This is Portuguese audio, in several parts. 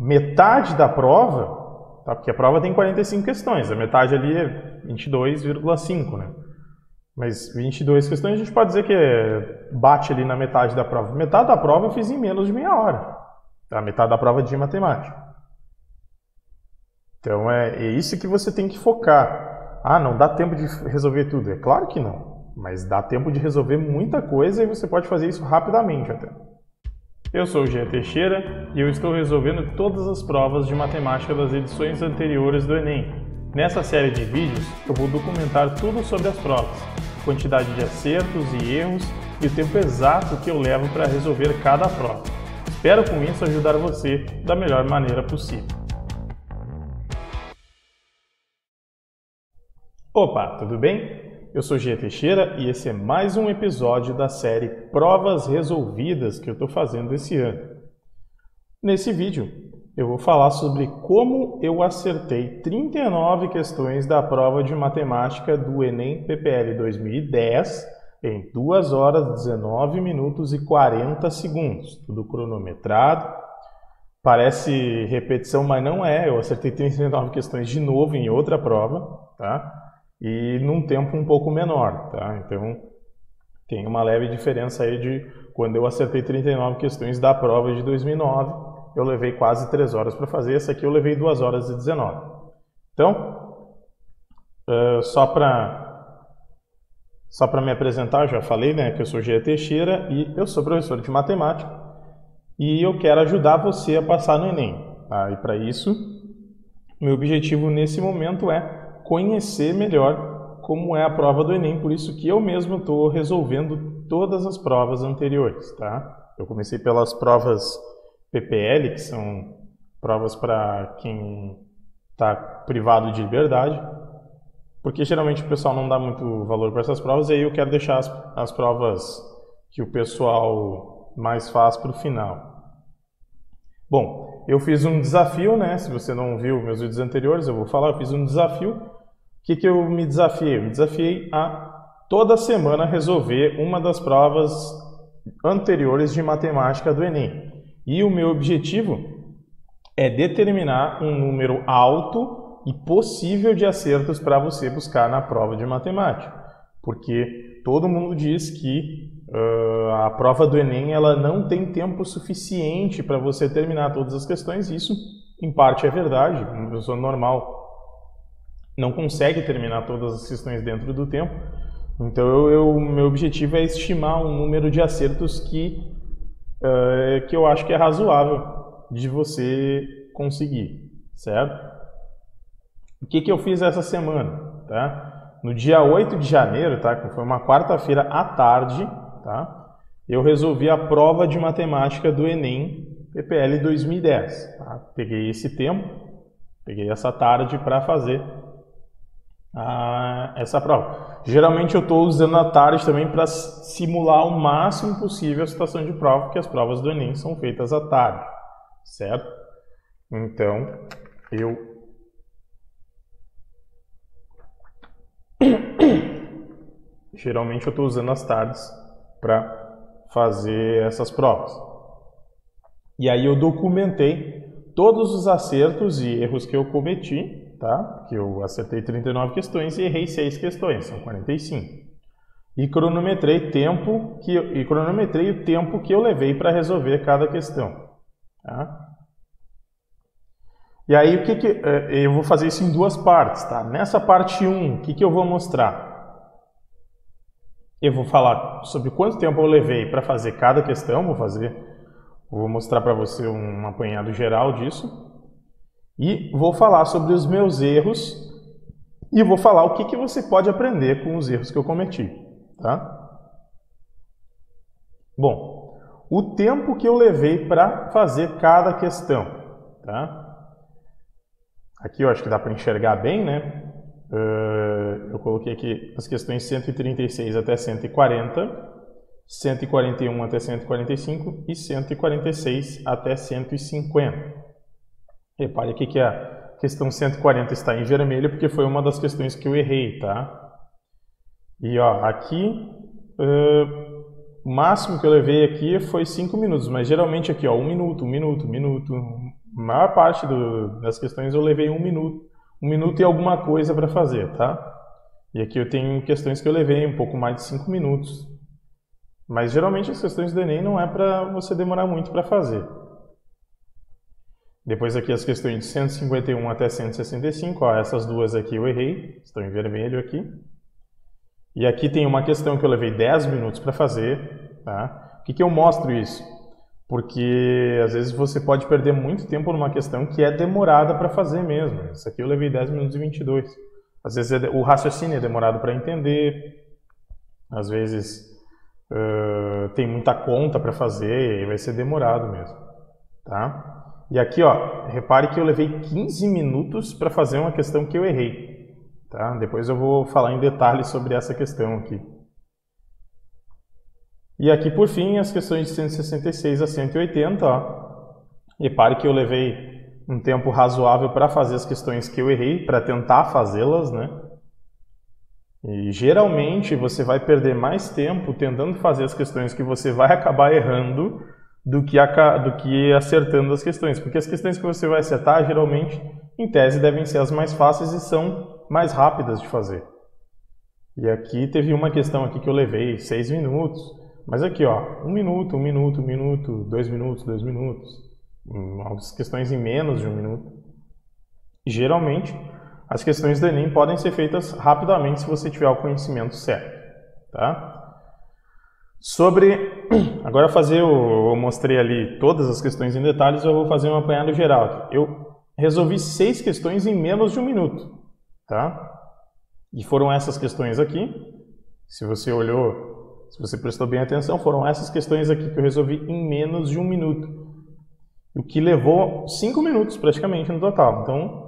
metade da prova, tá? Porque a prova tem 45 questões, a metade ali é 22,5, né? Mas 22 questões a gente pode dizer que bate ali na metade da prova. Metade da prova eu fiz em menos de meia hora, tá? Metade da prova de matemática. Então é isso que você tem que focar. Ah, não dá tempo de resolver tudo. É claro que não, mas dá tempo de resolver muita coisa e você pode fazer isso rapidamente até. Eu sou o Jean Teixeira e eu estou resolvendo todas as provas de matemática das edições anteriores do Enem. Nessa série de vídeos, eu vou documentar tudo sobre as provas, a quantidade de acertos e erros e o tempo exato que eu levo para resolver cada prova. Espero com isso ajudar você da melhor maneira possível. Opa, tudo bem? Eu sou Jean Teixeira e esse é mais um episódio da série Provas Resolvidas que eu estou fazendo esse ano. Nesse vídeo, eu vou falar sobre como eu acertei 39 questões da prova de matemática do Enem PPL 2010 em 2 horas, 19 minutos e 40 segundos. Tudo cronometrado. Parece repetição, mas não é. Eu acertei 39 questões de novo em outra prova, tá? E num tempo um pouco menor, tá? Então tem uma leve diferença aí de quando eu acertei 39 questões da prova de 2009, eu levei quase 3 horas para fazer, essa aqui eu levei 2 horas e 19. Então, só para me apresentar, eu já falei, né, que eu sou Jean Teixeira e eu sou professor de matemática e eu quero ajudar você a passar no Enem, tá? E para isso, meu objetivo nesse momento é conhecer melhor como é a prova do Enem, por isso que eu mesmo estou resolvendo todas as provas anteriores, tá? Eu comecei pelas provas PPL, que são provas para quem está privado de liberdade, porque geralmente o pessoal não dá muito valor para essas provas, e aí eu quero deixar as provas que o pessoal mais faz para o final. Bom, eu fiz um desafio, né? Se você não viu meus vídeos anteriores, eu vou falar, eu fiz um desafio. O que eu me desafiei? Eu me desafiei a toda semana resolver uma das provas anteriores de matemática do Enem. E o meu objetivo é determinar um número alto e possível de acertos para você buscar na prova de matemática. Porque todo mundo diz que a prova do Enem ela não tem tempo suficiente para você terminar todas as questões. E isso, em parte, é verdade. Uma pessoa normal não consegue terminar todas as questões dentro do tempo. Então, meu objetivo é estimar um número de acertos que eu acho que é razoável de você conseguir, certo? O que eu fiz essa semana, tá? No dia 8 de janeiro, tá? Que foi uma quarta-feira à tarde, tá? Eu resolvi a prova de matemática do Enem PPL 2010, tá? Peguei esse tempo, peguei essa tarde para fazer essa prova. Geralmente eu estou usando a tarde também para simular o máximo possível a situação de prova, porque as provas do Enem são feitas à tarde, certo? Então, geralmente eu estou usando as tardes para fazer essas provas. E aí eu documentei todos os acertos e erros que eu cometi, tá? Que eu acertei 39 questões e errei 6 questões, são 45. E cronometrei o tempo que eu levei para resolver cada questão, tá? E aí eu vou fazer isso em duas partes, tá? Nessa parte 1, o que eu vou mostrar? Eu vou falar sobre quanto tempo eu levei para fazer cada questão, vou mostrar para você um apanhado geral disso. E vou falar sobre os meus erros e vou falar o que você pode aprender com os erros que eu cometi, tá? Bom, o tempo que eu levei para fazer cada questão, tá? Aqui eu acho que dá para enxergar bem, né? Eu coloquei aqui as questões 136 até 140, 141 até 145 e 146 até 150. Repare aqui que a questão 140 está em vermelho porque foi uma das questões que eu errei, tá? E ó, aqui, o máximo que eu levei aqui foi 5 minutos, mas geralmente aqui ó, 1 minuto, 1 minuto, 1 minuto, maior parte das questões eu levei 1 minuto e alguma coisa para fazer, tá? E aqui eu tenho questões que eu levei um pouco mais de 5 minutos. Mas geralmente as questões do Enem não é para você demorar muito para fazer. Depois aqui as questões de 151 até 165, ó, essas duas aqui eu errei, estão em vermelho aqui. E aqui tem uma questão que eu levei 10 minutos para fazer, tá? Por que eu mostro isso? Porque às vezes você pode perder muito tempo numa questão que é demorada para fazer mesmo. Isso aqui eu levei 10 minutos e 22. Às vezes o raciocínio é demorado para entender, às vezes tem muita conta para fazer e vai ser demorado mesmo, tá? E aqui, ó, repare que eu levei 15 minutos para fazer uma questão que eu errei, tá? Depois eu vou falar em detalhes sobre essa questão aqui. E aqui, por fim, as questões de 166 a 180, ó. Repare que eu levei um tempo razoável para fazer as questões que eu errei, para tentar fazê-las, né? E geralmente você vai perder mais tempo tentando fazer as questões que você vai acabar errando do que acertando as questões. Porque as questões que você vai acertar, geralmente, em tese, devem ser as mais fáceis e são mais rápidas de fazer. E aqui teve uma questão aqui que eu levei 6 minutos. Mas aqui, ó, 1 minuto, 1 minuto, 1 minuto, 2 minutos, 2 minutos. As questões em menos de 1 minuto. E, geralmente, as questões do Enem podem ser feitas rapidamente se você tiver o conhecimento certo, tá? Agora eu mostrei ali todas as questões em detalhes, eu vou fazer um apanhado geral. Eu resolvi 6 questões em menos de 1 minuto, tá? E foram essas questões aqui. Se você olhou, se você prestou bem atenção, foram essas questões aqui que eu resolvi em menos de 1 minuto. O que levou 5 minutos praticamente no total. Então,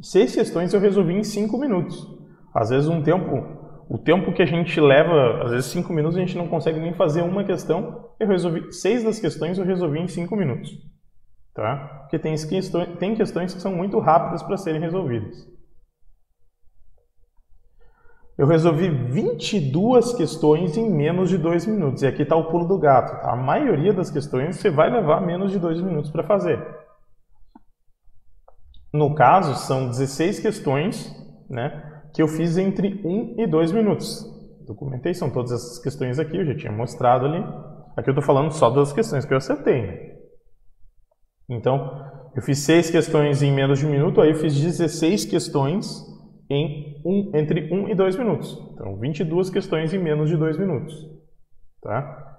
6 questões eu resolvi em 5 minutos. Às vezes o tempo que a gente leva, às vezes 5 minutos a gente não consegue nem fazer uma questão. 6 das questões eu resolvi em 5 minutos. Tá? Porque tem questões que são muito rápidas para serem resolvidas. Eu resolvi 22 questões em menos de 2 minutos. E aqui está o pulo do gato. Tá? A maioria das questões você vai levar menos de 2 minutos para fazer. No caso, são 16 questões, né, que eu fiz entre 1 e 2 minutos. Documentei, são todas essas questões aqui, eu já tinha mostrado ali. Aqui eu estou falando só das questões que eu acertei. Né? Então, eu fiz 6 questões em menos de 1 minuto, aí eu fiz 16 questões entre 1 e 2 minutos. Então, 22 questões em menos de 2 minutos. Tá?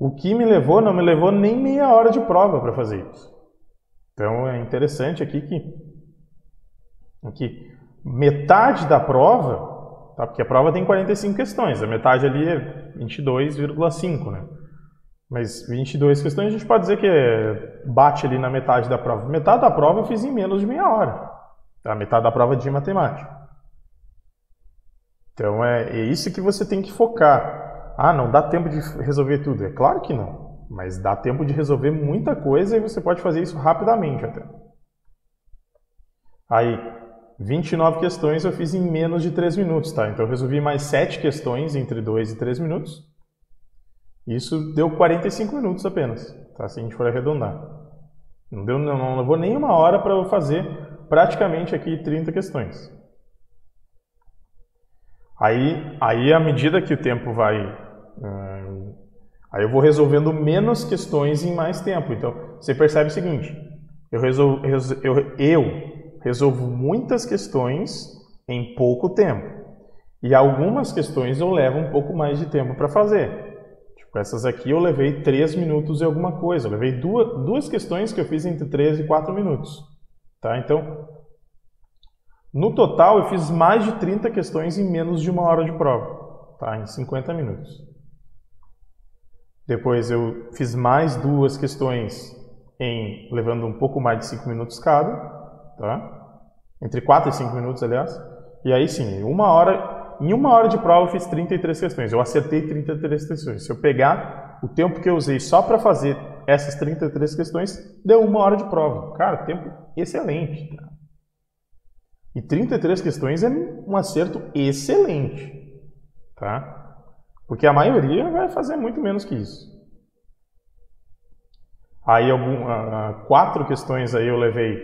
O que não me levou nem meia hora de prova para fazer isso. Então, é interessante aqui que metade da prova, tá? Porque a prova tem 45 questões, a metade ali é 22,5, né? Mas 22 questões a gente pode dizer que bate ali na metade da prova. Metade da prova eu fiz em menos de meia hora, tá? Metade da prova de matemática. Então é isso que você tem que focar. Ah, não dá tempo de resolver tudo. É claro que não, mas dá tempo de resolver muita coisa e você pode fazer isso rapidamente até. Aí, 29 questões eu fiz em menos de 3 minutos, tá? Então eu resolvi mais 7 questões entre 2 e 3 minutos. Isso deu 45 minutos apenas, tá? Se a gente for arredondar. Não levou nem 1 hora para eu fazer praticamente aqui 30 questões. Aí à medida que o tempo vai... aí eu vou resolvendo menos questões em mais tempo. Então, você percebe o seguinte, eu resolvo muitas questões em pouco tempo. E algumas questões eu levo um pouco mais de tempo para fazer. Tipo, essas aqui eu levei 3 minutos e alguma coisa. Eu levei duas questões que eu fiz entre 3 e 4 minutos. Tá? Então, no total eu fiz mais de 30 questões em menos de 1 hora de prova. Tá? Em 50 minutos. Depois eu fiz mais 2 questões levando um pouco mais de 5 minutos cada. Tá? Entre 4 e 5 minutos, aliás. E aí sim, em 1 hora de prova eu fiz 33 questões. Eu acertei 33 questões. Se eu pegar o tempo que eu usei só para fazer essas 33 questões, deu 1 hora de prova. Cara, tempo excelente. Tá? E 33 questões é um acerto excelente. Tá? Porque a maioria vai fazer muito menos que isso. Aí 4 questões aí eu levei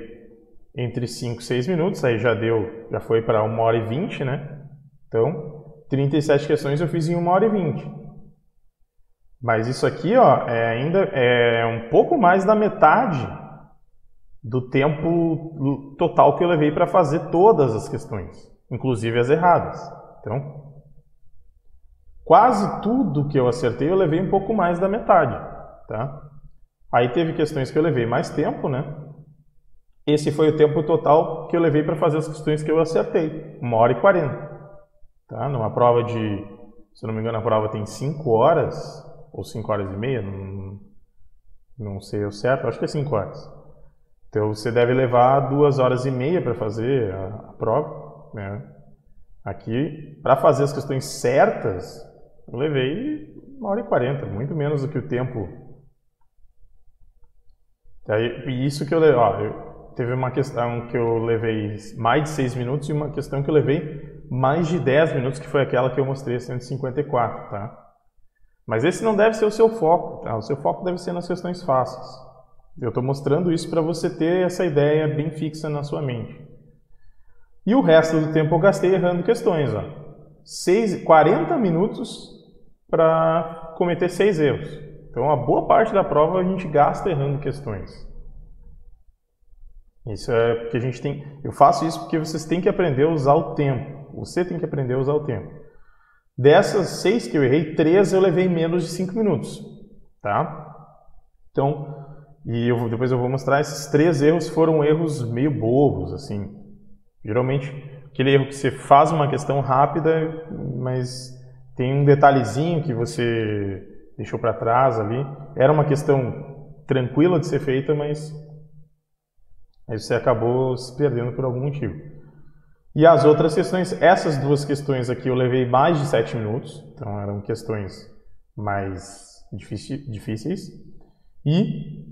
entre 5 e 6 minutos, aí já foi para 1h20, né? Então, 37 questões eu fiz em 1h20. Mas isso aqui, ó, ainda é um pouco mais da metade do tempo total que eu levei para fazer todas as questões, inclusive as erradas. Então, quase tudo que eu acertei eu levei um pouco mais da metade, tá? Aí teve questões que eu levei mais tempo, né? Esse foi o tempo total que eu levei para fazer as questões que eu acertei, 1h40. Tá? Numa prova se eu não me engano, a prova tem 5 horas, ou 5h30, não sei o certo, acho que é 5 horas. Então você deve levar 2h30 para fazer a prova, né? Aqui, para fazer as questões certas, eu levei 1h40, muito menos do que o tempo. E isso que eu levei, teve uma questão que eu levei mais de 6 minutos e uma questão que eu levei mais de 10 minutos, que foi aquela que eu mostrei, 154, tá? Mas esse não deve ser o seu foco, tá? O seu foco deve ser nas questões fáceis. Eu estou mostrando isso para você ter essa ideia bem fixa na sua mente. E o resto do tempo eu gastei errando questões, ó. 40 minutos para cometer 6 erros. Então, a boa parte da prova a gente gasta errando questões. Isso é porque a gente tem... Eu faço isso porque vocês têm que aprender a usar o tempo. Você tem que aprender a usar o tempo. Dessas 6 que eu errei, 3 eu levei menos de 5 minutos. Tá? Então, depois eu vou mostrar, esses 3 erros foram erros meio bobos, assim. Geralmente, aquele erro que você faz uma questão rápida, mas tem um detalhezinho que você deixou para trás ali. Era uma questão tranquila de ser feita, mas aí você acabou se perdendo por algum motivo. E as outras questões, essas 2 questões aqui eu levei mais de 7 minutos, então eram questões mais difíceis. E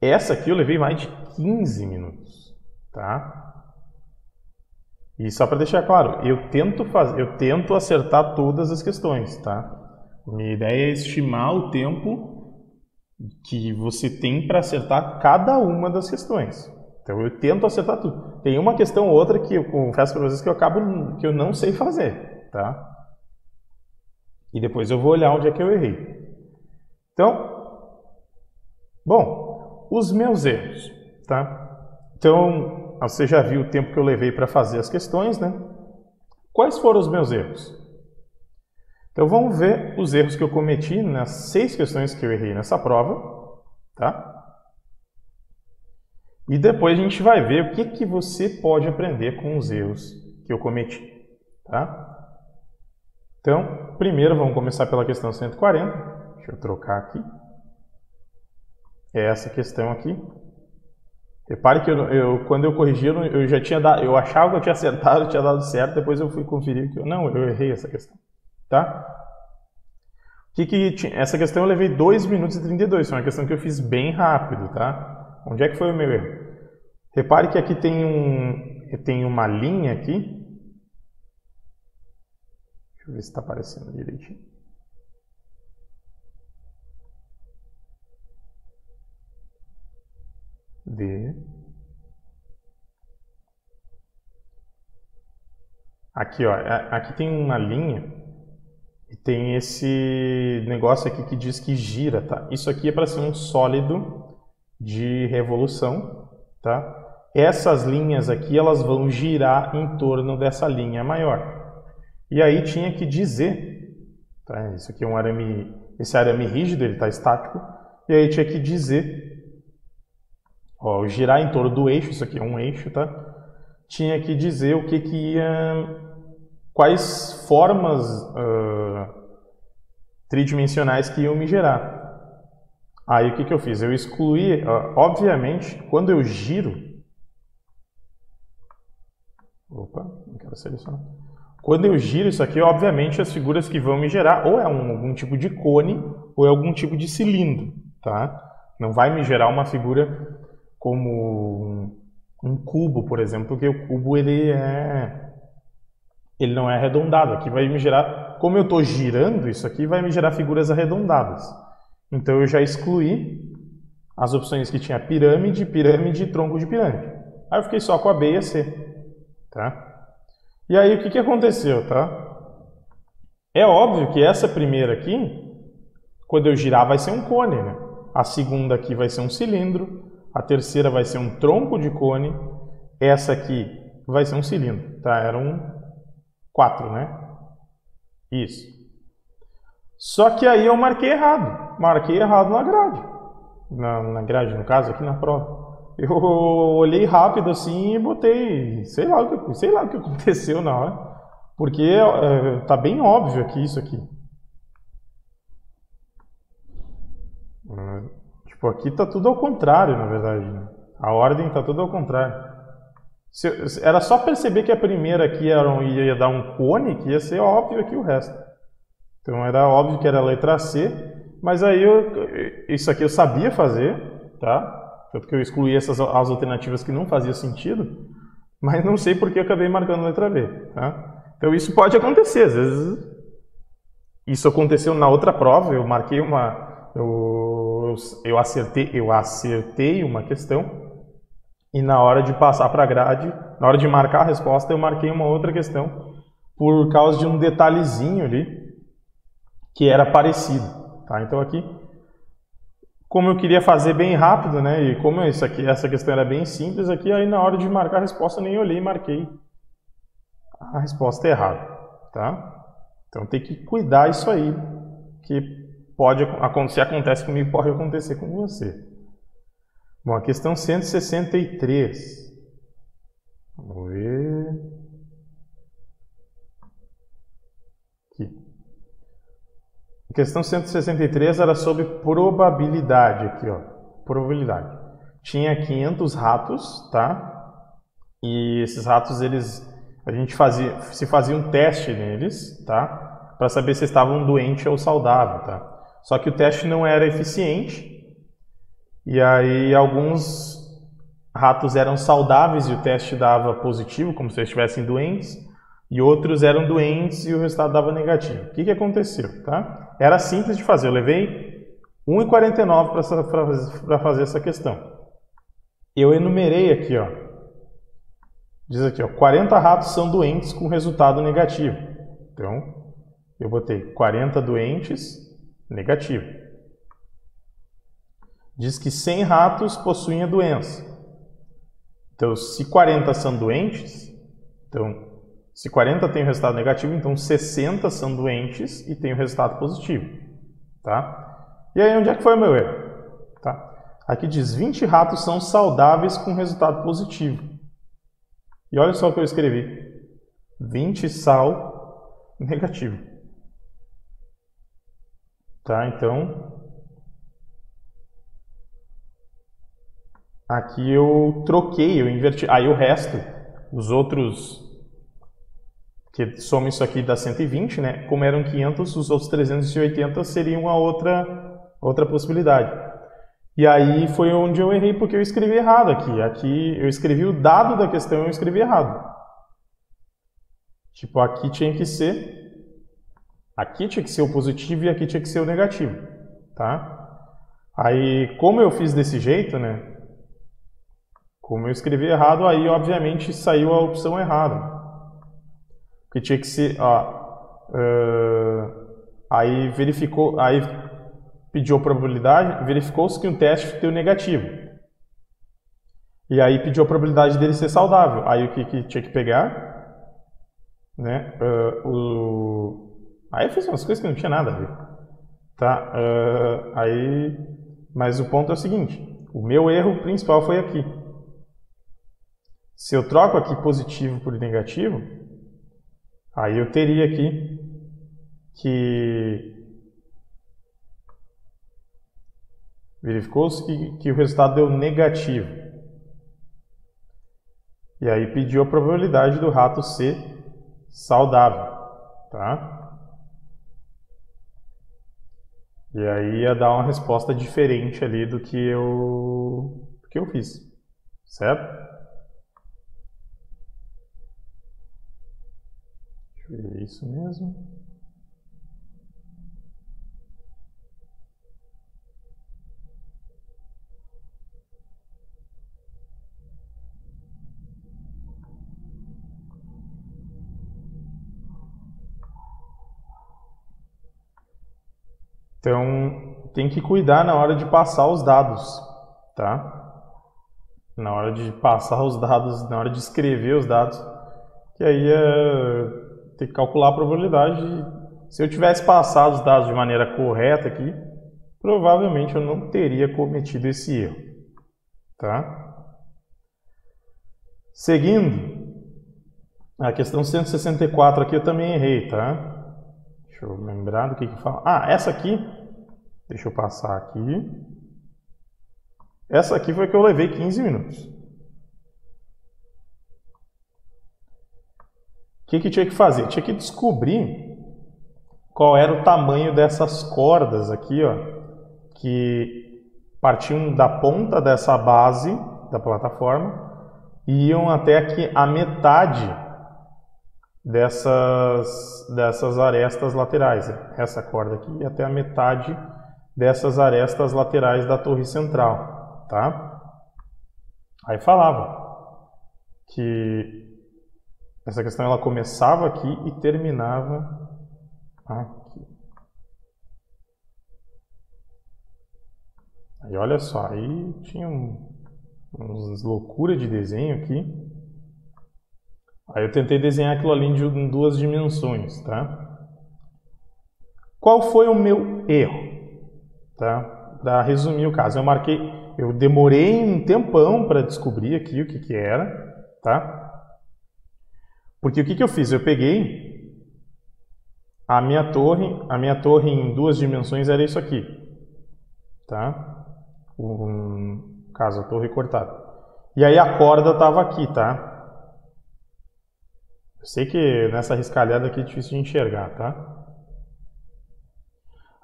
essa aqui eu levei mais de 15 minutos, tá? E só para deixar claro, eu tento acertar todas as questões, tá? Minha ideia é estimar o tempo que você tem para acertar cada uma das questões. Então eu tento acertar tudo. Tem uma questão ou outra que eu confesso para vocês que eu não sei fazer, tá? E depois eu vou olhar onde é que eu errei. Então, bom, os meus erros, tá? Então, você já viu o tempo que eu levei para fazer as questões, né? Quais foram os meus erros? Então vamos ver os erros que eu cometi nas 6 questões que eu errei nessa prova, tá? E depois a gente vai ver o que você pode aprender com os erros que eu cometi, tá? Então, primeiro vamos começar pela questão 140. Deixa eu trocar aqui. É essa questão aqui. Repare que quando eu corrigi, eu achava que eu tinha acertado, tinha dado certo, depois eu fui conferir que eu errei essa questão, tá? Essa questão eu levei 2 minutos e 32, foi uma questão que eu fiz bem rápido, tá? Onde é que foi o meu erro? Repare que aqui tem uma linha aqui. Deixa eu ver se está aparecendo direitinho. Aqui, ó, aqui tem uma linha e tem esse negócio aqui que diz que gira, tá? Isso aqui é para ser um sólido de revolução, tá? Essas linhas aqui, elas vão girar em torno dessa linha maior. E aí tinha que dizer, tá? Isso aqui é um arame, esse arame rígido, ele está estático, e aí tinha que dizer, ó, girar em torno do eixo, isso aqui é um eixo, tá? Tinha que dizer o que ia, quais formas tridimensionais que iam me gerar. Aí o que eu fiz? Eu excluí, obviamente, quando eu giro... Opa, não quero selecionar. Quando eu giro isso aqui, obviamente as figuras que vão me gerar ou é algum tipo de cone ou é algum tipo de cilindro, tá? Não vai me gerar uma figura como um cubo, por exemplo, porque o cubo ele não é arredondado. Aqui vai me gerar, como eu estou girando isso aqui, vai me gerar figuras arredondadas. Então eu já excluí as opções que tinha pirâmide, pirâmide e tronco de pirâmide. Aí eu fiquei só com a B e a C, tá? E aí o que aconteceu, tá? É óbvio que essa primeira aqui, quando eu girar, vai ser um cone, né? A segunda aqui vai ser um cilindro, a terceira vai ser um tronco de cone, essa aqui vai ser um cilindro, tá? Eram 4, né? Isso. Só que aí eu marquei errado na grade. Na grade, no caso, aqui na prova. Eu olhei rápido assim e botei, sei lá o que aconteceu na hora, porque tá bem óbvio aqui isso aqui. Tipo, aqui tá tudo ao contrário, na verdade, né? A ordem tá tudo ao contrário. Era só perceber que a primeira aqui ia dar um cone, que ia ser óbvio aqui o resto. Então era óbvio que era a letra C, mas aí isso aqui eu sabia fazer, tá? Tanto que eu excluí as alternativas que não faziam sentido, mas não sei porque eu acabei marcando a letra B, tá? Então isso pode acontecer, às vezes isso aconteceu na outra prova, eu marquei eu acertei uma questão e na hora de passar para a grade, na hora de marcar a resposta, eu marquei uma outra questão por causa de um detalhezinho ali que era parecido, tá? Então aqui, como eu queria fazer bem rápido, né, e como essa questão era bem simples aqui, aí na hora de marcar a resposta eu nem olhei e marquei a resposta errada, tá? Então tem que cuidar isso aí, que pode acontecer, acontece comigo, pode acontecer com você. Bom, a questão 163. Vamos ver. Aqui. A questão 163 era sobre probabilidade aqui, ó. Probabilidade. Tinha 500 ratos, tá? E esses ratos, a gente fazia um teste neles, tá? Para saber se estavam doentes ou saudáveis, tá? Só que o teste não era eficiente. E aí alguns ratos eram saudáveis e o teste dava positivo, como se eles estivessem doentes. E outros eram doentes e o resultado dava negativo. O que aconteceu, tá? Era simples de fazer. Eu levei 1,49 para fazer essa questão. Eu enumerei aqui, ó. Diz aqui, ó, 40 ratos são doentes com resultado negativo. Então, eu botei 40 doentes, negativo. Diz que 100 ratos possuem a doença. Então, se 40 são doentes, então, se 40 tem o resultado negativo, então 60 são doentes e tem o resultado positivo, tá? E aí, onde é que foi o meu erro? Tá? Aqui diz 20 ratos são saudáveis com resultado positivo. E olha só o que eu escrevi. 20 sal negativo. Tá? Então, aqui eu troquei, eu inverti. Aí o resto, os outros, que somam isso aqui dá 120, né? Como eram 500, os outros 380 seriam a outra possibilidade. E aí foi onde eu errei, porque eu escrevi errado aqui. Aqui eu escrevi o dado da questão e eu escrevi errado. Tipo, aqui tinha que ser o positivo e aqui tinha que ser o negativo, tá? Aí, como eu fiz desse jeito, né? Como eu escrevi errado, aí obviamente saiu a opção errada. Porque tinha que ser, aí verificou, aí pediu a probabilidade, verificou-se que o teste deu negativo. E aí pediu a probabilidade dele ser saudável. Aí o que tinha que pegar? Né? Aí eu fiz umas coisas que não tinha nada a ver. Tá? Mas o ponto é o seguinte, o meu erro principal foi aqui. Se eu troco aqui positivo por negativo, aí eu teria aqui que verificou-se que o resultado deu negativo. E aí pediu a probabilidade do rato ser saudável, tá? E aí ia dar uma resposta diferente ali do que eu fiz, certo? Deixa eu ver isso mesmo. Então, tem que cuidar na hora de passar os dados, tá? Na hora de passar os dados, na hora de escrever os dados, que aí tem que calcular a probabilidade. Se eu tivesse passado os dados de maneira correta aqui, provavelmente eu não teria cometido esse erro, tá? Seguindo, a questão 164 aqui eu também errei, tá? Deixa eu lembrar do que fala. Ah, essa aqui, deixa eu passar aqui. Essa aqui foi que eu levei 15 minutos. O que tinha que fazer? Tinha que descobrir qual era o tamanho dessas cordas aqui, ó, que partiam da ponta dessa base da plataforma e iam até aqui a metade dessas arestas laterais. Essa corda aqui ia até a metade dessas arestas laterais da torre central. Tá? Aí falava que essa questão ela começava aqui e terminava aqui. Aí olha só, aí tinha umas loucuras de desenho aqui. Aí eu tentei desenhar aquilo ali em 2 dimensões, tá? Qual foi o meu erro? Tá? Para resumir o caso, eu demorei um tempão para descobrir aqui o que era, tá? Porque o que eu fiz? Eu peguei a minha torre em 2 dimensões era isso aqui, tá? No caso, a torre cortada. E aí a corda estava aqui, tá? Eu sei que nessa riscalhada aqui é difícil de enxergar, tá?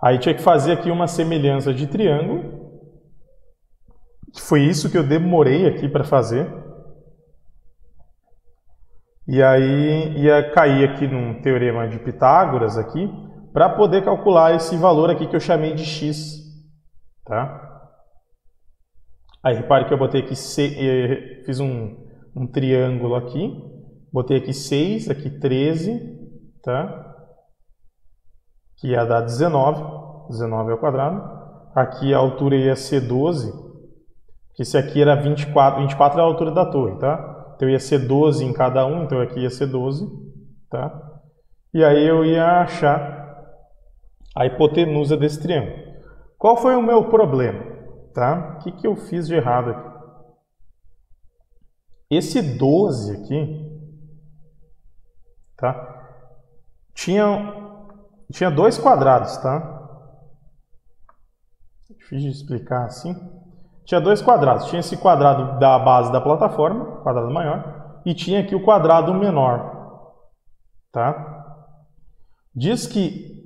Aí tinha que fazer aqui uma semelhança de triângulo. Foi isso que eu demorei aqui para fazer. E aí ia cair aqui num teorema de Pitágoras aqui, para poder calcular esse valor aqui que eu chamei de x, tá? Aí repare que eu botei aqui, fiz um triângulo aqui, botei aqui 6, aqui 13, tá? Que ia dar 19 ao quadrado. Aqui a altura ia ser 12, porque esse aqui era 24 é a altura da torre, tá? Então ia ser 12 em cada um, então aqui ia ser 12, tá? E aí eu ia achar a hipotenusa desse triângulo. Qual foi o meu problema, tá? O que eu fiz de errado aqui? Esse 12 aqui, tá? Tinha 2 quadrados, tá? Difícil de explicar assim. Tinha 2 quadrados. Tinha esse quadrado da base da plataforma, quadrado maior, e tinha aqui o quadrado menor, tá? Diz que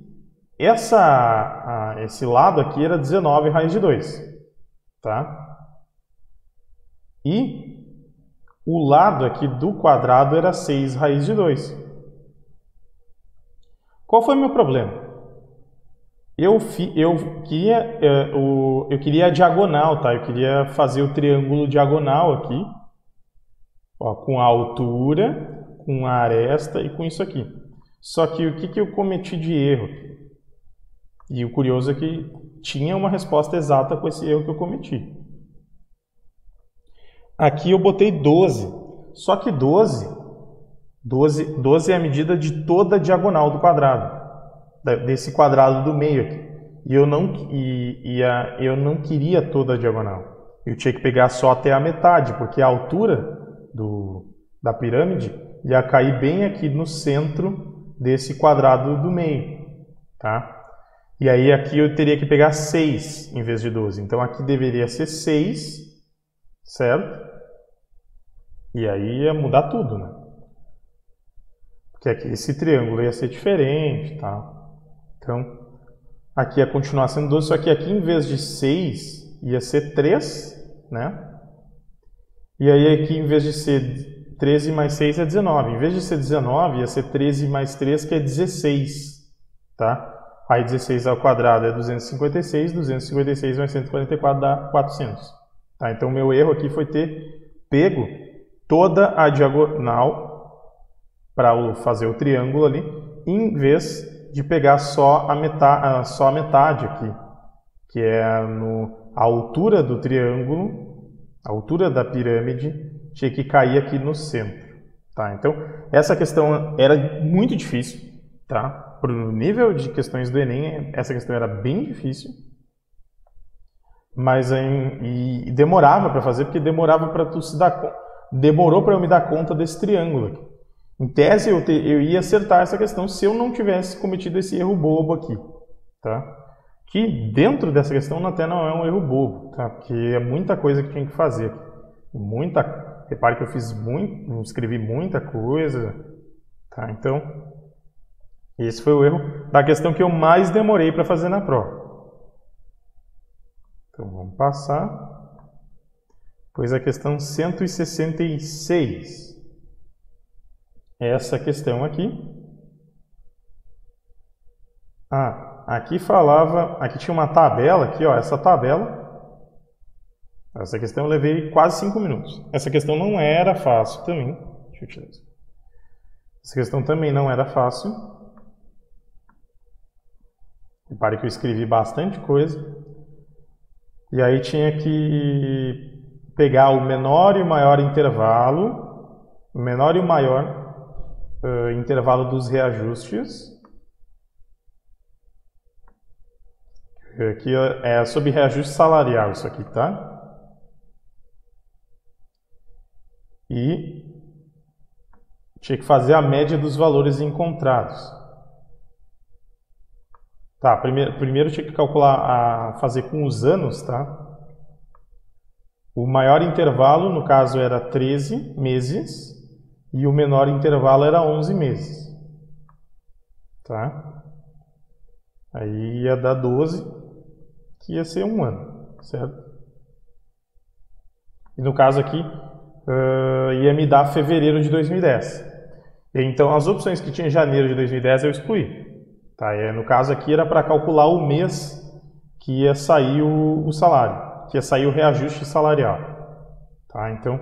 esse lado aqui era 19 raiz de 2, tá? E o lado aqui do quadrado era 6 raiz de 2. Qual foi o meu problema? Eu queria a diagonal, tá? Eu queria fazer o triângulo diagonal aqui, ó, com a altura, com a aresta e com isso aqui. Só que o que eu cometi de erro? E o curioso é que tinha uma resposta exata com esse erro que eu cometi. Aqui eu botei 12, só que 12 é a medida de toda a diagonal do quadrado, desse quadrado do meio aqui. E eu não queria toda a diagonal. Eu tinha que pegar só até a metade, porque a altura da pirâmide ia cair bem aqui no centro desse quadrado do meio, tá? E aí aqui eu teria que pegar 6 em vez de 12. Então aqui deveria ser 6, certo? E aí ia mudar tudo, né? Porque aqui esse triângulo ia ser diferente, tá? Então, aqui ia continuar sendo 12, só que aqui em vez de 6 ia ser 3, né? E aí aqui em vez de ser 13 mais 6 é 19. Em vez de ser 19, ia ser 13 mais 3, que é 16, tá? Aí 16 ao quadrado é 256, 256 mais 144 dá 400. Tá? Então o meu erro aqui foi ter pego toda a diagonal para fazer o triângulo ali, em vez de pegar só a metade aqui, que é a altura do triângulo, a altura da pirâmide, tinha que cair aqui no centro. Tá? Então, essa questão era muito difícil. Tá? Para o nível de questões do Enem, essa questão era bem difícil. Mas e demorava para fazer, porque demorava para tu se dar conta. Demorou para eu me dar conta desse triângulo aqui. Em tese, eu ia acertar essa questão se eu não tivesse cometido esse erro bobo aqui. Tá? Que dentro dessa questão até não é um erro bobo, tá? Porque é muita coisa que tinha que fazer. Repare que eu escrevi muita coisa. Tá? Então, esse foi o erro da questão que eu mais demorei para fazer na prova. Então, vamos passar. Pois a questão 166. Essa questão aqui. Aqui tinha uma tabela aqui, ó, essa tabela. Essa questão eu levei quase 5 minutos. Essa questão não era fácil também. Deixa eu tirar isso. Essa questão também não era fácil. Repare que eu escrevi bastante coisa. E aí tinha que pegar o menor e o maior intervalo, o menor e o maior intervalo dos reajustes. Aqui é sobre reajuste salarial isso aqui, tá? E tinha que fazer a média dos valores encontrados. Tá, primeiro tinha que calcular, fazer com os anos, tá? O maior intervalo, no caso, era 13 meses e o menor intervalo era 11 meses. Tá? Aí ia dar 12, que ia ser um ano, certo? E no caso aqui, ia me dar fevereiro de 2010. Então, as opções que tinha em janeiro de 2010 eu excluí. Tá? No caso aqui era para calcular o mês que ia sair o salário, que ia sair o reajuste salarial. Tá? Então,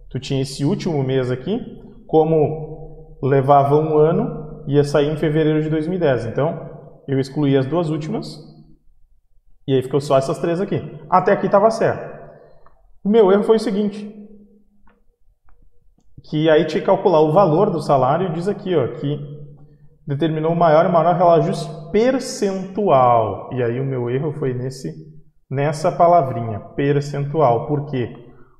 tu tinha esse último mês aqui, como levava um ano, ia sair em fevereiro de 2010. Então, eu excluí as duas últimas, e aí ficou só essas três aqui. Até aqui estava certo. O meu erro foi o seguinte, que aí tinha que calcular o valor do salário, e diz aqui, ó, que determinou o maior e menor reajuste percentual. E aí o meu erro foi nessa palavrinha, percentual. Por quê?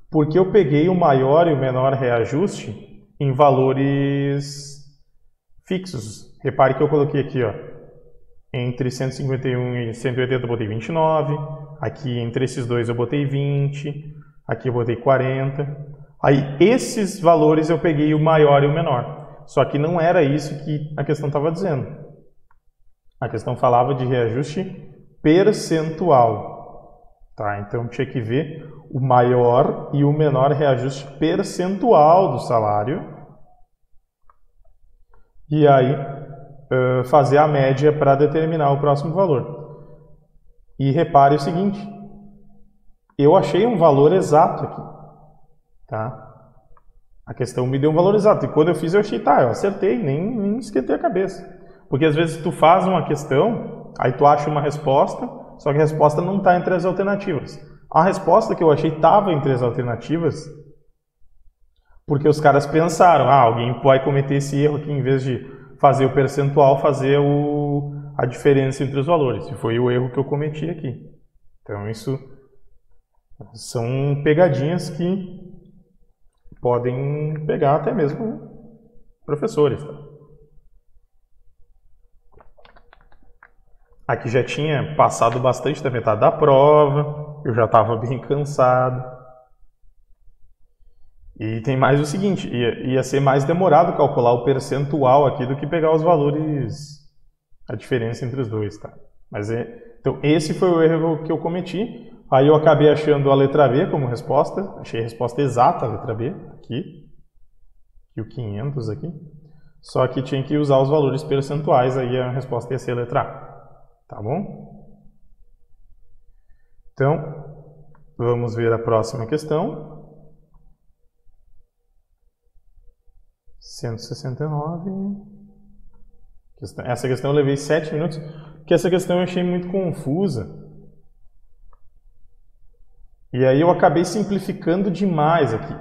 Porque eu peguei o maior e o menor reajuste em valores fixos. Repare que eu coloquei aqui, ó, entre 151 e 180 eu botei 29, aqui entre esses dois eu botei 20, aqui eu botei 40. Aí esses valores eu peguei o maior e o menor. Só que não era isso que a questão estava dizendo. A questão falava de reajuste percentual. Tá? Então tinha que ver o maior e o menor reajuste percentual do salário. E aí fazer a média para determinar o próximo valor. E repare o seguinte, eu achei um valor exato aqui. Tá? A questão me deu um valor exato. E quando eu fiz, eu achei, tá, eu acertei, nem esquentei a cabeça. Porque às vezes tu faz uma questão, aí tu acha uma resposta, só que a resposta não está entre as alternativas. A resposta que eu achei estava entre as alternativas, porque os caras pensaram, alguém vai cometer esse erro aqui, em vez de fazer o percentual, fazer a diferença entre os valores. E foi o erro que eu cometi aqui. Então isso são pegadinhas que podem pegar até mesmo professores. Tá? Aqui já tinha passado bastante da metade da prova, eu já estava bem cansado. E tem mais o seguinte, ia ser mais demorado calcular o percentual aqui do que pegar os valores, a diferença entre os dois. Tá? Então esse foi o erro que eu cometi. Aí eu acabei achando a letra B como resposta, achei a resposta exata, a letra B, aqui, e o 500 aqui, só que tinha que usar os valores percentuais, aí a resposta ia ser a letra A, tá bom? Então, vamos ver a próxima questão. 169, Essa questão eu levei 7 minutos, porque essa questão eu achei muito confusa. E aí eu acabei simplificando demais aqui.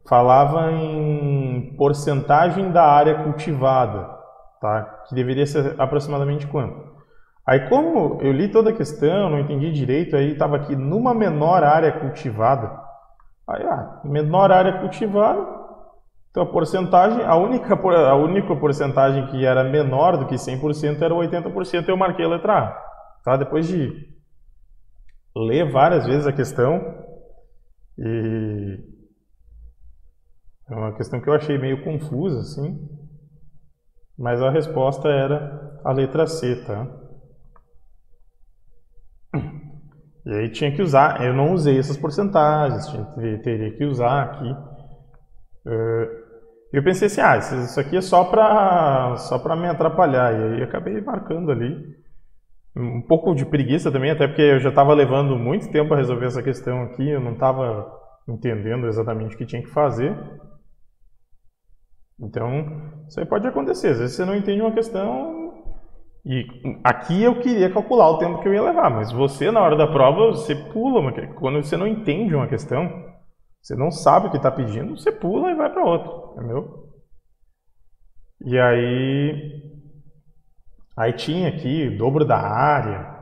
Falava em porcentagem da área cultivada, tá? Que deveria ser aproximadamente quanto? Aí como eu li toda a questão, não entendi direito, aí estava aqui numa menor área cultivada. Aí, menor área cultivada, então a porcentagem, a única porcentagem que era menor do que 100% era 80%, eu marquei a letra A. Tá? Depois de ler várias vezes a questão, e é uma questão que eu achei meio confusa, assim, mas a resposta era a letra C, tá? E aí tinha que usar, eu não usei essas porcentagens, teria que usar aqui. Eu pensei assim, isso aqui é só para me atrapalhar, e aí acabei marcando ali. Um pouco de preguiça também, até porque eu já estava levando muito tempo a resolver essa questão aqui, eu não estava entendendo exatamente o que tinha que fazer. Então, isso aí pode acontecer, às vezes você não entende uma questão. E aqui eu queria calcular o tempo que eu ia levar, mas você na hora da prova, você pula, quando você não entende uma questão, você não sabe o que está pedindo, você pula e vai para outra, entendeu? E aí tinha aqui o dobro da área,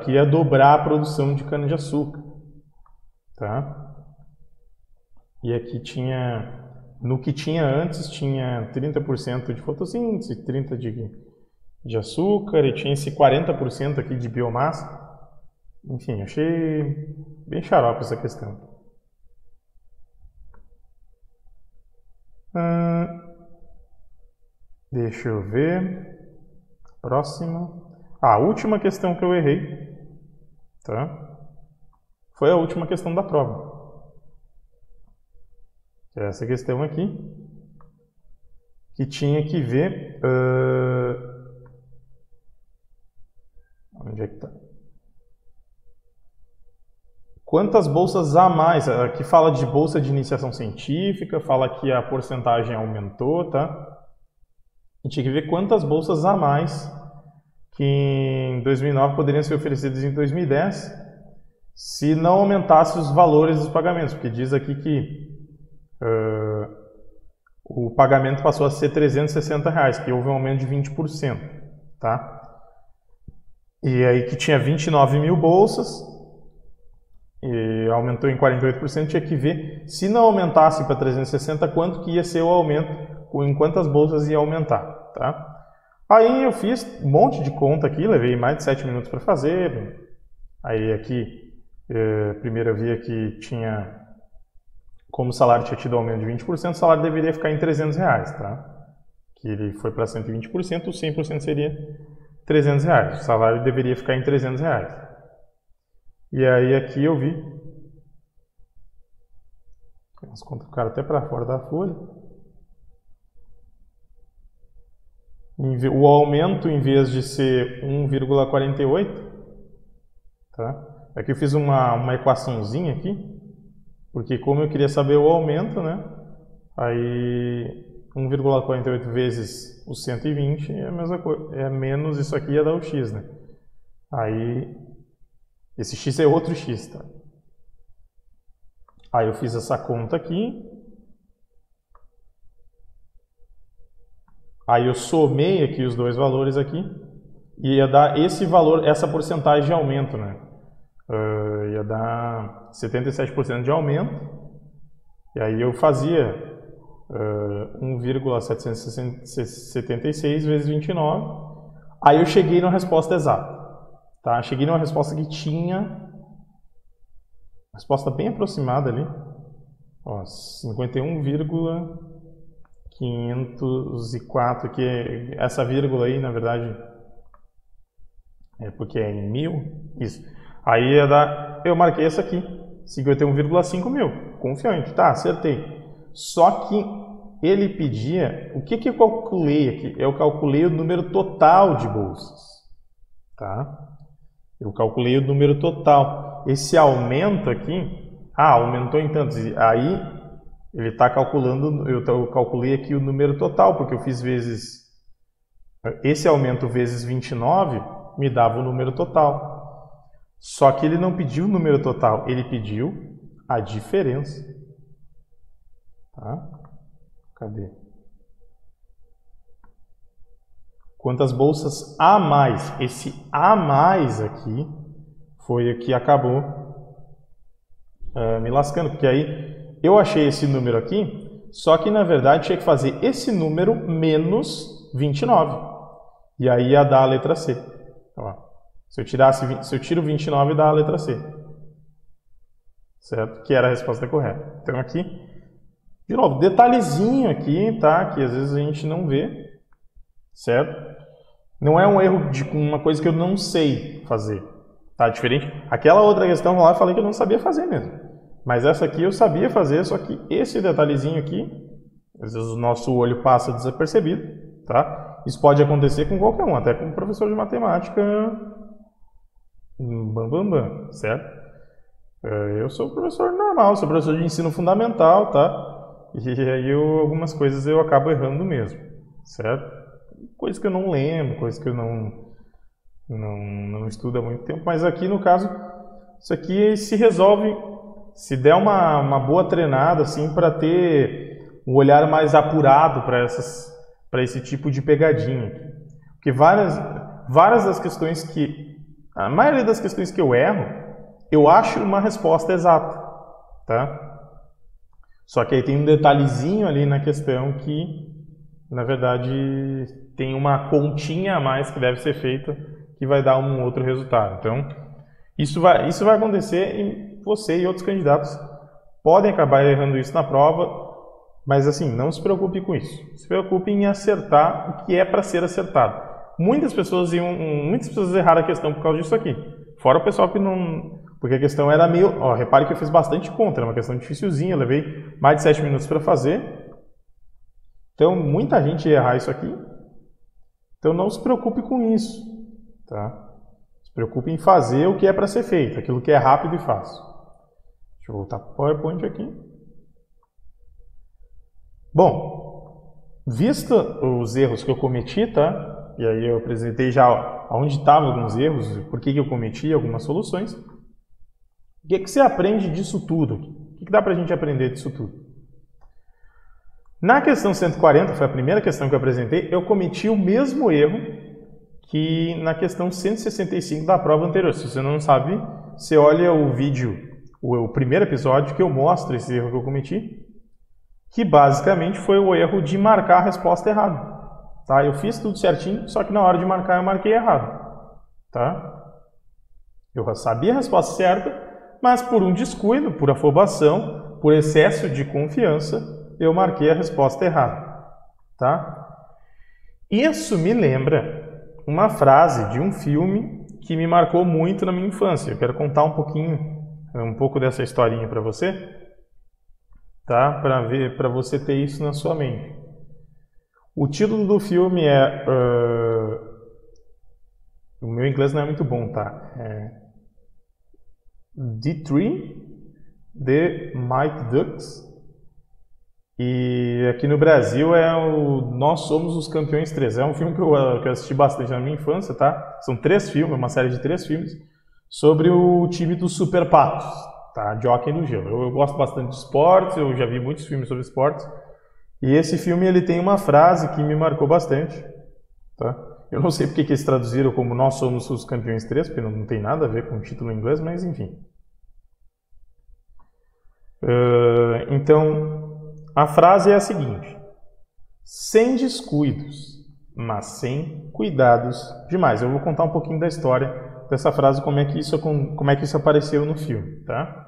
que ia dobrar a produção de cana-de-açúcar, tá? E aqui tinha... No que tinha antes, tinha 30% de fotossíntese, 30% de açúcar, e tinha esse 40% aqui de biomassa. Enfim, achei bem xarope essa questão. Deixa eu ver. Próxima. A última questão que eu errei, tá? Foi a última questão da prova. Essa questão aqui, que tinha que ver... onde é que está? Quantas bolsas a mais? Aqui fala de bolsa de iniciação científica, fala que a porcentagem aumentou, tá? E tinha que ver quantas bolsas a mais que em 2009 poderiam ser oferecidas em 2010 se não aumentasse os valores dos pagamentos, porque diz aqui que o pagamento passou a ser R$360, que houve um aumento de 20%, tá? E aí que tinha 29 mil bolsas, e aumentou em 48%, tinha que ver, se não aumentasse para 360, quanto que ia ser o aumento, em quantas bolsas ia aumentar, tá? Aí eu fiz um monte de conta aqui, levei mais de 7 minutos para fazer. Aí aqui, primeiro eu via que tinha... Como o salário tinha tido aumento de 20%, o salário deveria ficar em R$300, tá? Que ele foi para 120%, o 100% seria R$300. O salário deveria ficar em R$300. E aí aqui eu vi... As contas ficaram até para fora da folha. O aumento, em vez de ser 1,48, tá? Aqui eu fiz uma equaçãozinha aqui. Porque como eu queria saber o aumento, né? Aí 1,48 vezes o 120 é a mesma coisa, é menos isso aqui ia dar o x, né? Aí esse x é outro x, tá? Aí eu fiz essa conta aqui. Aí eu somei aqui os dois valores aqui e ia dar esse valor, essa porcentagem de aumento, né? Ia dar 77% de aumento, e aí eu fazia 1,776 vezes 29, aí eu cheguei na resposta exata, tá? Cheguei numa resposta que tinha, uma resposta bem aproximada ali, 51,504, que essa vírgula aí, na verdade, é porque é em 1000, isso. Aí ia dar, eu marquei essa aqui, 51,5 mil, confiante, tá, acertei. Só que ele pedia, o que eu calculei aqui? Eu calculei o número total de bolsas, tá? Eu calculei o número total. Esse aumento aqui, aumentou em tantos, aí ele está calculando, eu calculei aqui o número total, porque eu fiz vezes esse aumento vezes 29 me dava o número total. Só que ele não pediu o número total, ele pediu a diferença. Tá? Cadê? Quantas bolsas a mais? Esse a mais aqui foi o que acabou me lascando, porque aí eu achei esse número aqui, só que na verdade tinha que fazer esse número menos 29. E aí ia dar a letra C. Ó, se eu tiro 29, dá a letra C. Certo? Que era a resposta correta. Então aqui, de novo, detalhezinho aqui, tá? Que às vezes a gente não vê. Certo? Não é um erro de uma coisa que eu não sei fazer. Tá? Diferente. Aquela outra questão lá eu falei que eu não sabia fazer mesmo. Mas essa aqui eu sabia fazer, só que esse detalhezinho aqui, às vezes o nosso olho passa desapercebido, tá? Isso pode acontecer com qualquer um, até com um professor de matemática, certo? Eu sou professor normal, sou professor de ensino fundamental, tá? E aí algumas coisas eu acabo errando mesmo, certo? Coisas que eu não lembro, coisas que eu não estudo há muito tempo, mas aqui no caso, isso aqui se resolve se der uma boa treinada, assim, para ter um olhar mais apurado para esse tipo de pegadinha. Porque várias das questões a maioria das questões que eu erro, eu acho uma resposta exata, tá? Só que aí tem um detalhezinho ali na questão que, na verdade, tem uma continha a mais que deve ser feita que vai dar um outro resultado. Então, isso vai acontecer e você e outros candidatos podem acabar errando isso na prova, mas assim, não se preocupe com isso. Se preocupe em acertar o que é para ser acertado. Muitas pessoas erraram a questão por causa disso aqui. Fora o pessoal que não... Porque a questão era meio... Ó, repare que eu fiz bastante conta, era uma questão dificilzinha, eu levei mais de 7 minutos para fazer. Então, muita gente ia errar isso aqui. Então, não se preocupe com isso, tá? Se preocupe em fazer o que é para ser feito, aquilo que é rápido e fácil. Deixa eu voltar para o PowerPoint aqui. Bom, visto os erros que eu cometi, tá? E aí eu apresentei já onde estavam alguns erros, por que eu cometi algumas soluções. O que você aprende disso tudo? O que dá para a gente aprender disso tudo? Na questão 140, foi a primeira questão que eu apresentei, eu cometi o mesmo erro que na questão 165 da prova anterior. Se você não sabe, você olha o vídeo, o primeiro episódio que eu mostro esse erro que eu cometi, que basicamente foi o erro de marcar a resposta errada. Tá? Eu fiz tudo certinho, só que na hora de marcar eu marquei errado. Tá? Eu sabia a resposta certa, mas por um descuido, por afobação, por excesso de confiança, eu marquei a resposta errada. Tá? Isso me lembra uma frase de um filme que me marcou muito na minha infância. Eu quero contar um pouco dessa historinha para você, tá? Para você ter isso na sua mente. O título do filme é... o meu inglês não é muito bom, tá? D3, The Mighty Ducks. E aqui no Brasil é Nós Somos os Campeões 3. É um filme que eu assisti bastante na minha infância, tá? São 3 filmes, uma série de 3 filmes, sobre o time dos Super Patos, tá? De hóquei no gelo. Eu gosto bastante de esportes, eu já vi muitos filmes sobre esportes. E esse filme ele tem uma frase que me marcou bastante, tá? Eu não sei porque que eles traduziram como Nós Somos os Campeões 3, porque não tem nada a ver com o título em inglês, mas enfim. Então... a frase é a seguinte: sem descuidos, mas sem cuidados demais. Eu vou contar um pouquinho da história dessa frase, como é que isso apareceu no filme, tá?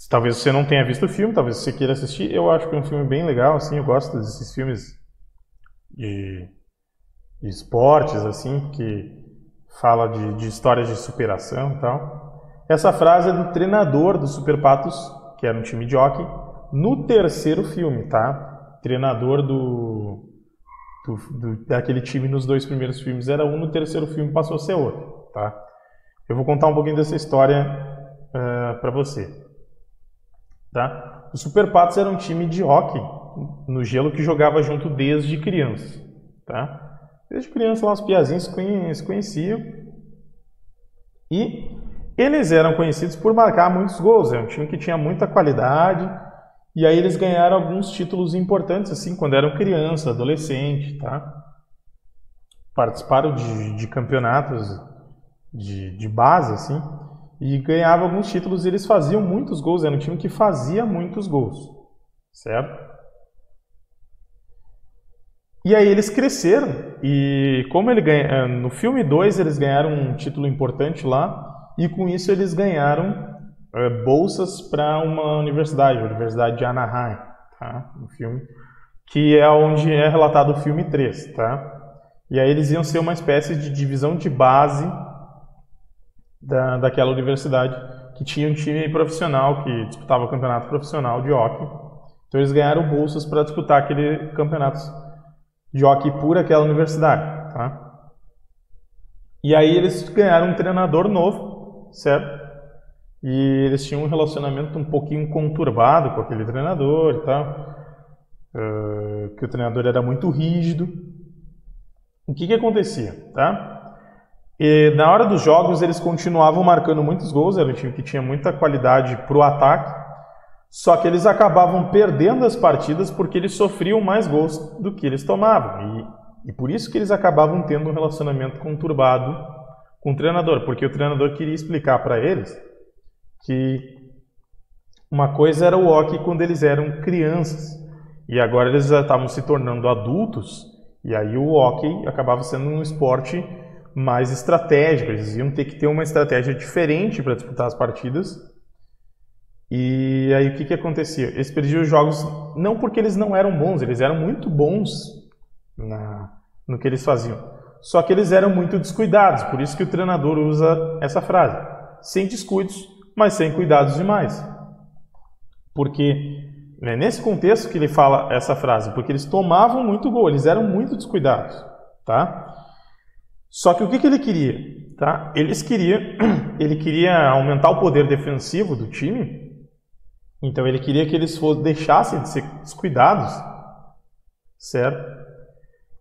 Talvez você não tenha visto o filme, talvez você queira assistir. Eu acho que é um filme bem legal, assim, eu gosto desses filmes de esportes, assim, que fala de histórias de superação e tal. Essa frase é do treinador do Super Patos, que era um time de hóquei, no terceiro filme, tá? Treinador daquele time nos 2 primeiros filmes era um, no terceiro filme passou a ser outro, tá? Eu vou contar um pouquinho dessa história para você, tá? O Super Patos era um time de hóquei no gelo que jogava junto desde criança, tá? Desde criança lá os piazinhos se conheciam e eles eram conhecidos por marcar muitos gols, é um time que tinha muita qualidade e aí eles ganharam alguns títulos importantes assim quando eram criança, adolescente, tá? Participaram de campeonatos de base assim e ganhavam alguns títulos e eles faziam muitos gols, era um time que fazia muitos gols, certo? E aí eles cresceram e como no filme 2 eles ganharam um título importante lá e com isso eles ganharam bolsas para uma universidade, a Universidade de Anaheim, tá? No filme, que é onde é relatado o filme 3, tá? E aí eles iam ser uma espécie de divisão de base daquela universidade que tinha um time profissional que disputava o campeonato profissional de hóquei. Então eles ganharam bolsas para disputar aquele campeonato de hóquei por aquela universidade, tá? E aí eles ganharam um treinador novo, certo? E eles tinham um relacionamento um pouquinho conturbado com aquele treinador e tal, que o treinador era muito rígido. O que acontecia, tá? E na hora dos jogos eles continuavam marcando muitos gols, era um time que tinha muita qualidade para o ataque, só que eles acabavam perdendo as partidas porque eles sofriam mais gols do que eles tomavam. E por isso que eles acabavam tendo um relacionamento conturbado com o treinador, porque o treinador queria explicar para eles que uma coisa era o hóquei quando eles eram crianças, e agora eles já estavam se tornando adultos, e aí o hóquei acabava sendo um esporte mais estratégico, eles iam ter que ter uma estratégia diferente para disputar as partidas. E aí o que acontecia? Eles perdiam os jogos não porque eles não eram bons, eles eram muito bons no que eles faziam. Só que eles eram muito descuidados, por isso que o treinador usa essa frase. Sem descuidos, mas sem cuidados demais. Porque é nesse contexto que ele fala essa frase, porque eles tomavam muito gol, eles eram muito descuidados, tá? Só que o que ele queria? Tá? Ele queria aumentar o poder defensivo do time. Então ele queria que eles deixassem de ser descuidados, certo?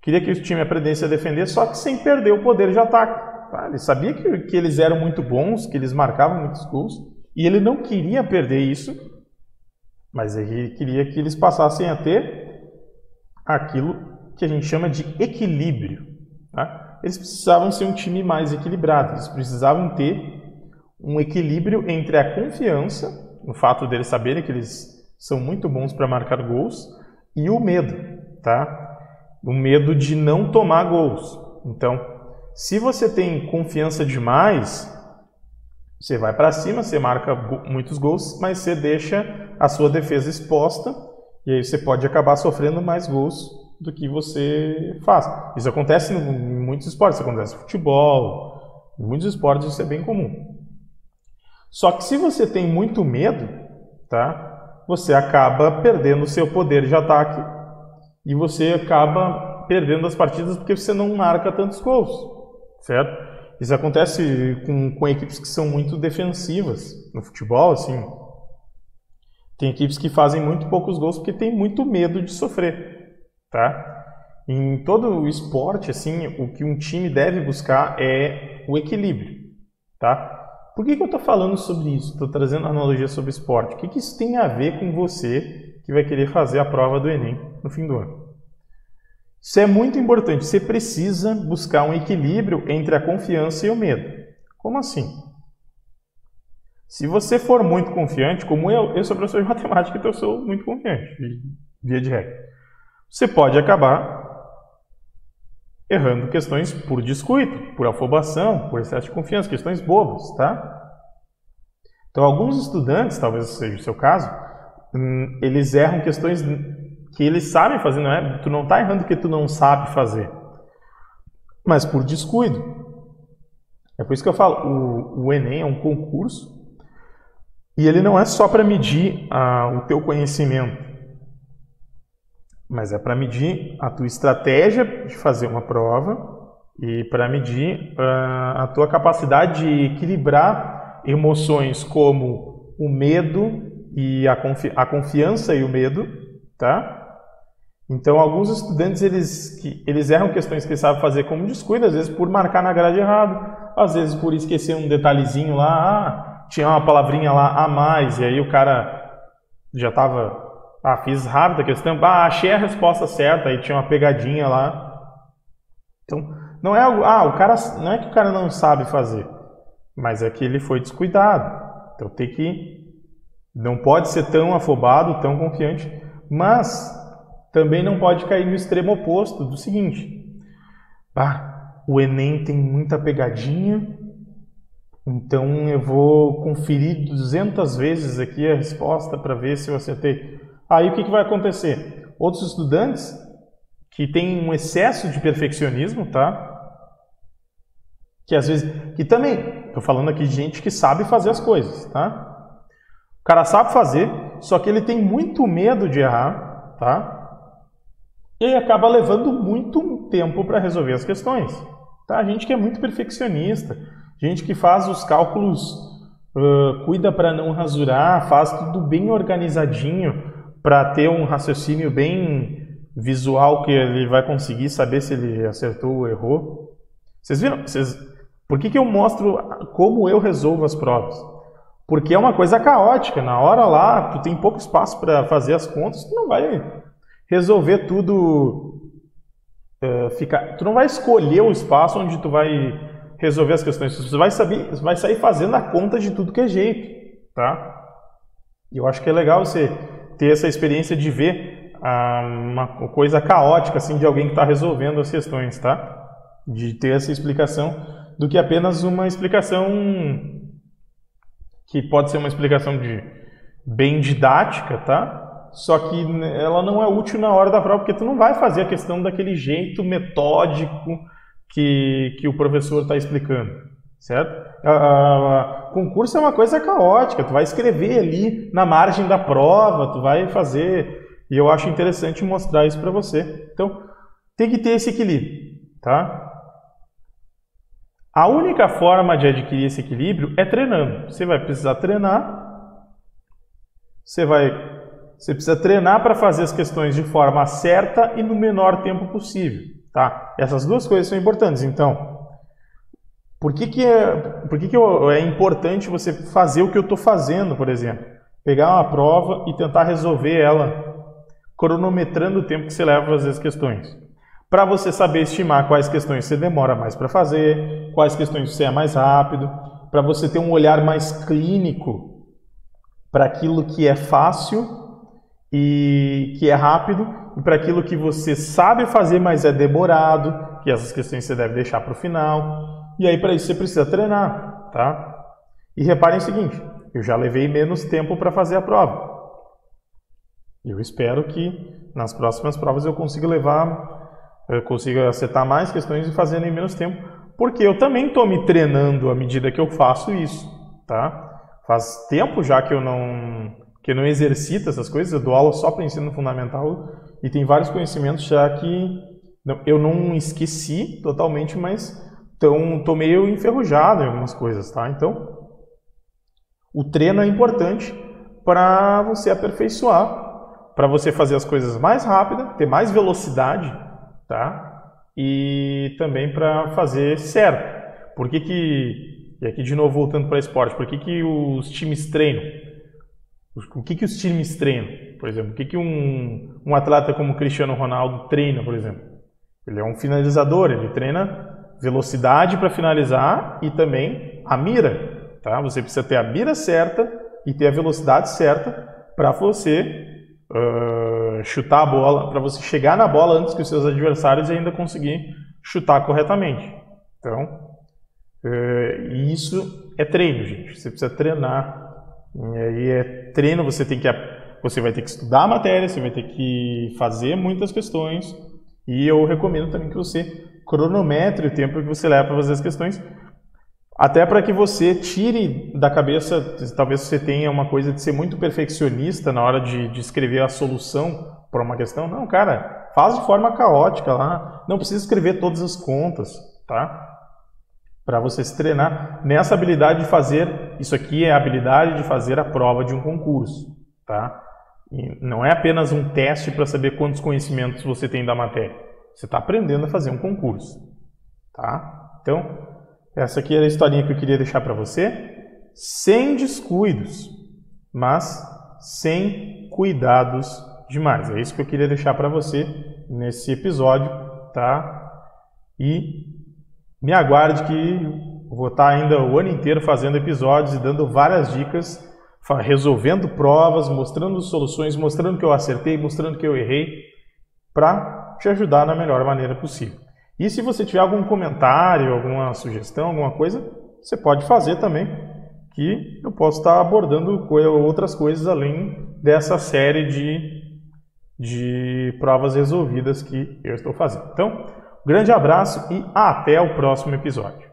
Queria que o time aprendesse a defender, só que sem perder o poder de ataque. Tá? Ele sabia que eles eram muito bons, que eles marcavam muitos gols, e ele não queria perder isso, mas ele queria que eles passassem a ter aquilo que a gente chama de equilíbrio. Tá? Eles precisavam ser um time mais equilibrado, eles precisavam ter um equilíbrio entre a confiança, no fato deles saberem que eles são muito bons para marcar gols, e o medo, tá? O medo de não tomar gols. Então, se você tem confiança demais, você vai para cima, você marca muitos gols, mas você deixa a sua defesa exposta, e aí você pode acabar sofrendo mais gols do que você faz. Isso acontece em muitos esportes, isso acontece no futebol, em muitos esportes isso é bem comum. Só que se você tem muito medo, tá? Você acaba perdendo o seu poder de ataque e você acaba perdendo as partidas porque você não marca tantos gols, certo? Isso acontece com equipes que são muito defensivas no futebol, assim. Tem equipes que fazem muito poucos gols porque tem muito medo de sofrer, tá? Em todo o esporte, assim, o que um time deve buscar é o equilíbrio, tá? Por que eu estou falando sobre isso? Estou trazendo analogia sobre esporte. O que isso tem a ver com você que vai querer fazer a prova do Enem no fim do ano? Isso é muito importante. Você precisa buscar um equilíbrio entre a confiança e o medo. Como assim? Se você for muito confiante, como eu sou professor de matemática, então eu sou muito confiante, via de regra. Você pode acabar errando questões por descuido, por afobação, por excesso de confiança, questões bobas, tá? Então, alguns estudantes, talvez seja o seu caso, eles erram questões que eles sabem fazer, não é? Tu não está errando porque tu não sabe fazer, mas por descuido. É por isso que eu falo, o Enem é um concurso e ele não é só para medir o teu conhecimento, mas é para medir a tua estratégia de fazer uma prova e para medir a tua capacidade de equilibrar emoções como o medo e a confiança e o medo, tá? Então, alguns estudantes, eles erram questões que eles sabem fazer como descuido, às vezes por marcar na grade errado, às vezes por esquecer um detalhezinho lá, tinha uma palavrinha lá a mais, e aí o cara já estava, fiz rápido a questão, achei a resposta certa, aí tinha uma pegadinha lá. Então, não é algo, não é que o cara não sabe fazer, mas é que ele foi descuidado. Então, não pode ser tão afobado, tão confiante, mas também não pode cair no extremo oposto do seguinte: o Enem tem muita pegadinha, então eu vou conferir 200 vezes aqui a resposta para ver se eu acertei. Aí o que vai acontecer? Outros estudantes que têm um excesso de perfeccionismo, tá? Que às vezes, que também, estou falando aqui de gente que sabe fazer as coisas, tá? O cara sabe fazer, só que ele tem muito medo de errar, tá? E aí acaba levando muito tempo para resolver as questões. Tá? Gente que é muito perfeccionista, gente que faz os cálculos, cuida para não rasurar, faz tudo bem organizadinho para ter um raciocínio bem visual que ele vai conseguir saber se ele acertou ou errou. Vocês viram? Por que eu mostro como eu resolvo as provas? Porque é uma coisa caótica. Na hora lá, tu tem pouco espaço para fazer as contas, tu não vai resolver tudo, tu não vai escolher o espaço onde tu vai resolver as questões, você vai sair fazendo a conta de tudo que é jeito, tá? E eu acho que é legal você ter essa experiência de ver uma coisa caótica assim de alguém que está resolvendo as questões, tá? De ter essa explicação do que apenas uma explicação que pode ser uma explicação bem didática, tá? Só que ela não é útil na hora da prova, porque tu não vai fazer a questão daquele jeito metódico que o professor está explicando, certo? Concurso é uma coisa caótica, tu vai escrever ali na margem da prova, tu vai fazer, e eu acho interessante mostrar isso para você. Então, tem que ter esse equilíbrio, tá? A única forma de adquirir esse equilíbrio é treinando. Você vai precisar treinar, você precisa treinar para fazer as questões de forma certa e no menor tempo possível, tá? Essas duas coisas são importantes. Então, por que é importante você fazer o que eu estou fazendo, por exemplo? Pegar uma prova e tentar resolver ela cronometrando o tempo que você leva para fazer as questões. Para você saber estimar quais questões você demora mais para fazer, quais questões você é mais rápido, para você ter um olhar mais clínico para aquilo que é fácil e que é rápido, e para aquilo que você sabe fazer, mas é demorado, que essas questões você deve deixar para o final. E aí para isso você precisa treinar, tá? E reparem o seguinte, eu já levei menos tempo para fazer a prova. Eu espero que nas próximas provas eu consiga acertar mais questões e fazer em menos tempo, porque eu também estou me treinando à medida que eu faço isso, tá? Faz tempo já que eu não exercito essas coisas, eu dou aula só para ensino fundamental e tem vários conhecimentos já que eu não esqueci totalmente, mas estou meio enferrujado em algumas coisas, tá? Então, o treino é importante para você aperfeiçoar, para você fazer as coisas mais rápido, ter mais velocidade, tá? E também para fazer certo. E aqui de novo voltando para esporte, por que os times treinam? O que os times treinam, por exemplo? O que um atleta como Cristiano Ronaldo treina, por exemplo? Ele é um finalizador, ele treina velocidade para finalizar e também a mira, tá? Você precisa ter a mira certa e ter a velocidade certa para você chutar a bola, para você chegar na bola antes que os seus adversários e ainda conseguir chutar corretamente. Então, isso é treino, gente. Você precisa treinar. E aí treino, você vai ter que estudar a matéria, você vai ter que fazer muitas questões, e eu recomendo também que você cronometre o tempo que você leva para fazer as questões, até para que você tire da cabeça, talvez você tenha uma coisa de ser muito perfeccionista na hora de escrever a solução para uma questão. Não, cara, faz de forma caótica lá, não precisa escrever todas as contas, tá? Para você se treinar nessa habilidade de fazer, isso aqui é a habilidade de fazer a prova de um concurso, tá? E não é apenas um teste para saber quantos conhecimentos você tem da matéria. Você está aprendendo a fazer um concurso. Tá? Então, essa aqui era a historinha que eu queria deixar para você. Sem descuidos, mas sem cuidados demais. É isso que eu queria deixar para você nesse episódio, tá? E me aguarde que eu vou estar ainda o ano inteiro fazendo episódios e dando várias dicas, resolvendo provas, mostrando soluções, mostrando que eu acertei, mostrando que eu errei, para te ajudar da melhor maneira possível. E se você tiver algum comentário, alguma sugestão, alguma coisa, você pode fazer também, que eu posso estar abordando outras coisas além dessa série de provas resolvidas que eu estou fazendo. Então, um grande abraço e até o próximo episódio.